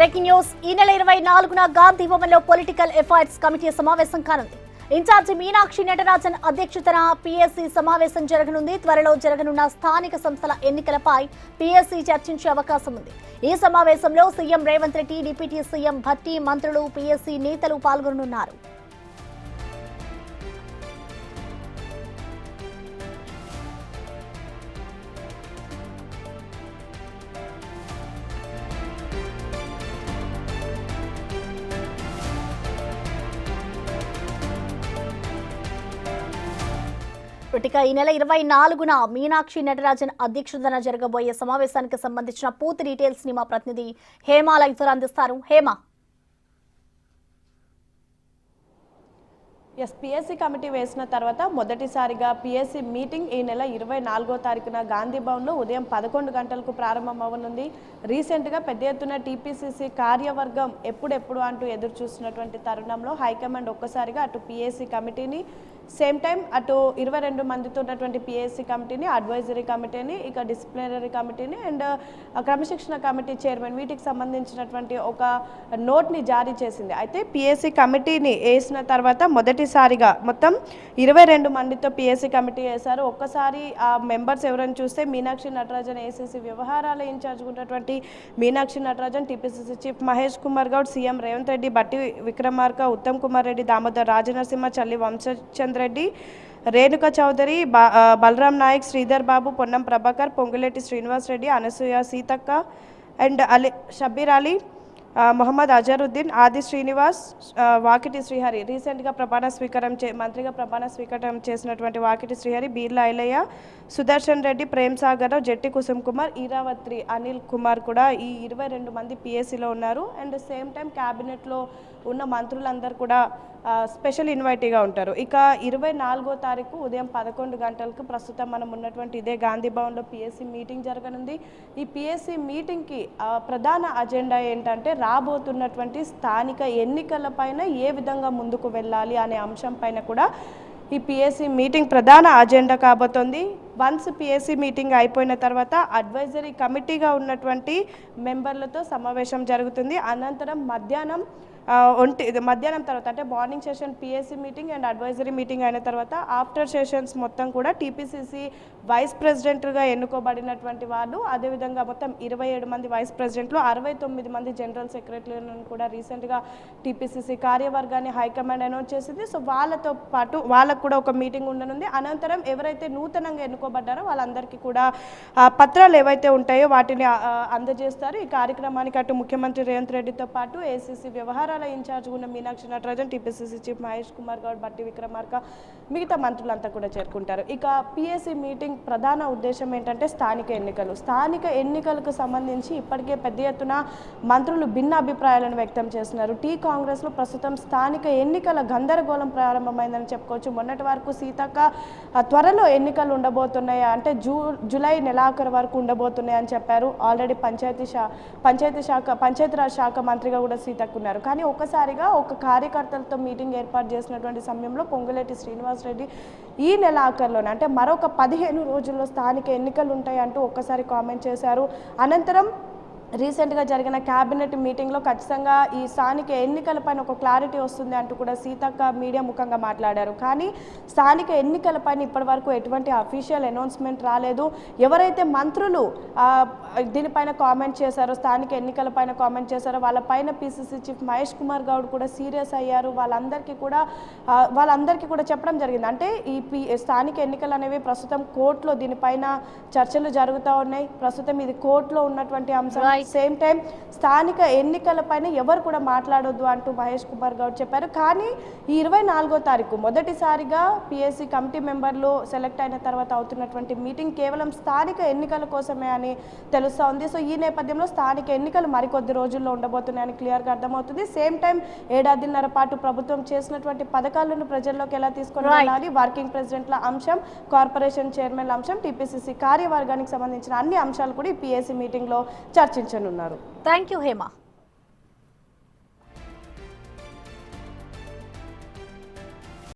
Breaking news ఈ నెల 24న గాంధీ భవన్లో పొలిటికల్ అఫైర్స్ కమిటీ సమావేశం కానుంది. ఇన్ఛార్జి మీనాక్షి నటరాజన్ అధ్యక్షతన పీఎస్సీ సమావేశం జరగనుంది. త్వరలో జరగనున్న స్థానిక సంస్థల ఎన్నికలపై పీఎస్సీ చర్చించే అవకాశం ఉంది. ఈ సమావేశంలో CM Revanth Reddy, deputy CM Bhatti, మంత్రులు, పీఎస్సీ నేతలు పాల్గొనున్నారు. ఇక ఈ నెల 24న మీనాక్షి నటరాజన్ అధ్యక్షతన జరగబోయే సమావేశానికి సంబంధించిన పూర్తి డీటెయిల్స్ ని మా ప్రతినిధి హేమ లైవ్ అందిస్తారు. హేమ, పిఎస్సీ కమిటీ వేసిన తర్వాత మొదటిసారిగా పిఎస్సీ మీటింగ్ ఈ నెల 24వ తారీఖున గాంధీ భవన్లో ఉదయం 11 గంటలకు ప్రారంభం అవ్వనుంది. రీసెంట్గా పెద్ద ఎత్తున టీపీసీసీ కార్యవర్గం ఎప్పుడెప్పుడు అంటూ ఎదురు చూస్తున్నటువంటి తరుణంలో హైకమాండ్ ఒక్కసారిగా అటు పిఎస్సీ కమిటీని, సేమ్ టైం అటు 22 మందితో ఉన్నటువంటి పిఎస్సీ కమిటీని, అడ్వైజరీ కమిటీని, ఇక డిసిప్లినరీ కమిటీని అండ్ క్రమశిక్షణ కమిటీ చైర్మన్, వీటికి సంబంధించినటువంటి ఒక నోట్ని జారీ చేసింది. అయితే పిఎస్సీ కమిటీని వేసిన తర్వాత మొదటిసారిగా మొత్తం 22 మందితో పిఎస్సీ కమిటీ వేశారు. ఒక్కసారి ఆ మెంబర్స్ ఎవరైనా చూస్తే మీనాక్షి నటరాజన్ ఏసీసీ వ్యవహారాల ఇన్ఛార్జ్ ఉన్నటువంటి Meenakshi Natarajan, TPCC chief Mahesh Kumar Goud, CM Revanth Reddy, బట్టి విక్రమార్క, ఉత్తమ్ కుమార్ రెడ్డి, దామోదర్ రాజనరసింహ, చల్లి వంశచంద్ర రెడ్డి, రేణుకా చౌదరి, బలరాం నాయక్, శ్రీధర్ బాబు, పొన్నం ప్రభాకర్, పొంగులేటి శ్రీనివాస్ రెడ్డి, అనసూయ సీతక్క అండ్ షబ్బీర్ అలీ, మొహమ్మద్ అజరుద్దీన్, ఆది శ్రీనివాస్, వాకిటి శ్రీహరి, రీసెంట్గా మంత్రిగా ప్రమాణ స్వీకారం చేసినటువంటి వాకిటి శ్రీహరి, బీర్లా ఐలయ్య, సుదర్శన్ రెడ్డి, ప్రేమ్ సాగర్, జట్టి కుసుమ్ కుమార్, ఈరావత్రి అనిల్ కుమార్ కూడా ఈ 22 మంది పిఎస్సీలో ఉన్నారు. అండ్ సేమ్ టైం క్యాబినెట్లో ఉన్న మంత్రులందరూ కూడా స్పెషల్ ఇన్వైటీగా ఉంటారు. ఇక 24వ తారీఖు ఉదయం 11 గంటలకు ప్రస్తుతం మనం ఉన్నటువంటి ఇదే గాంధీ భవన్లో పిఎస్సీ మీటింగ్ జరగనుంది. ఈ పిఎస్సీ మీటింగ్కి ప్రధాన అజెండా ఏంటంటే రాబోతున్నటువంటి స్థానిక ఎన్నికలపైన ఏ విధంగా ముందుకు వెళ్ళాలి అనే అంశం పైన కూడా ఈ పిఎస్సీ మీటింగ్ ప్రధాన అజెండా కాబోతోంది. వన్స్ పిఎస్సీ మీటింగ్ అయిపోయిన తర్వాత అడ్వైజరీ కమిటీగా ఉన్నటువంటి మెంబర్లతో సమావేశం జరుగుతుంది. అనంతరం మధ్యాహ్నం తర్వాత అంటే morning session PSC meeting and advisory meeting అయిన తర్వాత ఆఫ్టర్ సెషన్స్ మొత్తం కూడా టీపీసీసీ వైస్ ప్రెసిడెంట్గా ఎన్నుకోబడినటువంటి వాళ్ళు, అదేవిధంగా మొత్తం 27 మంది వైస్ ప్రెసిడెంట్లు, 69 మంది జనరల్ సెక్రటరీలను కూడా రీసెంట్గా టీపీసీసీ కార్యవర్గాన్ని హైకమాండ్ అనౌన్స్ చేసింది. సో వాళ్ళతో పాటు వాళ్ళకు కూడా ఒక మీటింగ్ ఉండనుంది. అనంతరం ఎవరైతే నూతనంగా ఎన్నుకోబడ్డారో వాళ్ళందరికీ కూడా పత్రాలు ఏవైతే ఉంటాయో వాటిని అందజేస్తారు. ఈ కార్యక్రమానికి అటు ముఖ్యమంత్రి రేవంత్ రెడ్డితో పాటు ఏసీసీ వ్యవహారాల ఇన్ఛార్జ్ ఉన్న మీనాక్షి నటరాజన్, టీపీసీసీ చీఫ్ మహేష్ కుమార్ గౌడ్, బట్టి విక్రమార్క, మిగతా మంత్రులంతా కూడా చేరుకుంటారు. ఇక పిఎస్సీ మీటింగ్ ప్రధాన ఉద్దేశం ఏంటంటే స్థానిక ఎన్నికలకు సంబంధించి ఇప్పటికే పెద్ద ఎత్తున మంత్రులు భిన్న అభిప్రాయాలను వ్యక్తం చేస్తున్నారు. కాంగ్రెస్లో ప్రస్తుతం స్థానిక ఎన్నికల గందరగోళం ప్రారంభమైందని చెప్పుకోవచ్చు. మొన్నటి వరకు సీతక్క త్వరలో ఎన్నికలు ఉండబోతున్నాయి అంటే జూలై నెలాఖరు వరకు ఉండబోతున్నాయి అని చెప్పారు. ఆల్రెడీ పంచాయతీరాజ్ శాఖ మంత్రిగా కూడా సీతక్క ఉన్నారు. కానీ ఒక్కసారిగా ఒక కార్యకర్తలతో మీటింగ్ ఏర్పాటు చేసినటువంటి సమయంలో పొంగులేటి శ్రీనివాస్ రెడ్డి ఈ నెల ఆఖరులోనే అంటే మరొక 15 రోజుల్లో స్థానిక ఎన్నికలు ఉంటాయి అంటూ ఒక్కసారి కామెంట్ చేశారు. అనంతరం రీసెంట్గా జరిగిన క్యాబినెట్ మీటింగ్లో ఖచ్చితంగా ఈ స్థానిక ఎన్నికలపైన ఒక క్లారిటీ వస్తుంది అంటూ కూడా సీతక్క మీడియా ముఖంగా మాట్లాడారు. కానీ స్థానిక ఎన్నికలపైన ఇప్పటి వరకు ఎటువంటి అఫీషియల్ అనౌన్స్మెంట్ రాలేదు. ఎవరైతే మంత్రులు దీనిపైన కామెంట్ చేశారో, స్థానిక ఎన్నికలపైన కామెంట్ చేశారో వాళ్ళపైన పీసీసీ చీఫ్ మహేష్ కుమార్ గౌడ్ కూడా సీరియస్ అయ్యారు. వాళ్ళందరికీ కూడా చెప్పడం జరిగింది. అంటే ఈ స్థానిక ఎన్నికలు అనేవి ప్రస్తుతం కోర్టులో దీనిపైన చర్చలు జరుగుతూ ఉన్నాయి. ప్రస్తుతం ఇది కోర్టులో ఉన్నటువంటి అంశం. సేమ్ టైం స్థానిక ఎన్నికలపైన ఎవరు కూడా మాట్లాడొద్దు అంటూ మహేష్ కుమార్ గౌడ్ చెప్పారు. కానీ ఈ 24వ తారీఖు మొదటిసారిగా పిఎస్సీ కమిటీ మెంబర్లు సెలెక్ట్ అయిన తర్వాత అవుతున్నటువంటి మీటింగ్ కేవలం స్థానిక ఎన్నికల కోసమే అని తెలుస్తూ ఉంది. సో ఈ నేపథ్యంలో స్థానిక ఎన్నికలు మరికొద్ది రోజుల్లో ఉండబోతున్నాయని క్లియర్గా అర్థమవుతుంది. సేమ్ టైం ఏడాదిన్నర పాటు ప్రభుత్వం చేసినటువంటి పథకాలను ప్రజల్లోకి ఎలా తీసుకొని వెళ్ళాలి, వర్కింగ్ ప్రెసిడెంట్ల అంశం, కార్పొరేషన్ చైర్మన్ల అంశం, టీపీసీసీ కార్యవర్గానికి సంబంధించిన అన్ని అంశాలు కూడా ఈ పిఎస్సీ మీటింగ్లో చర్చించారు. Thank you Hema.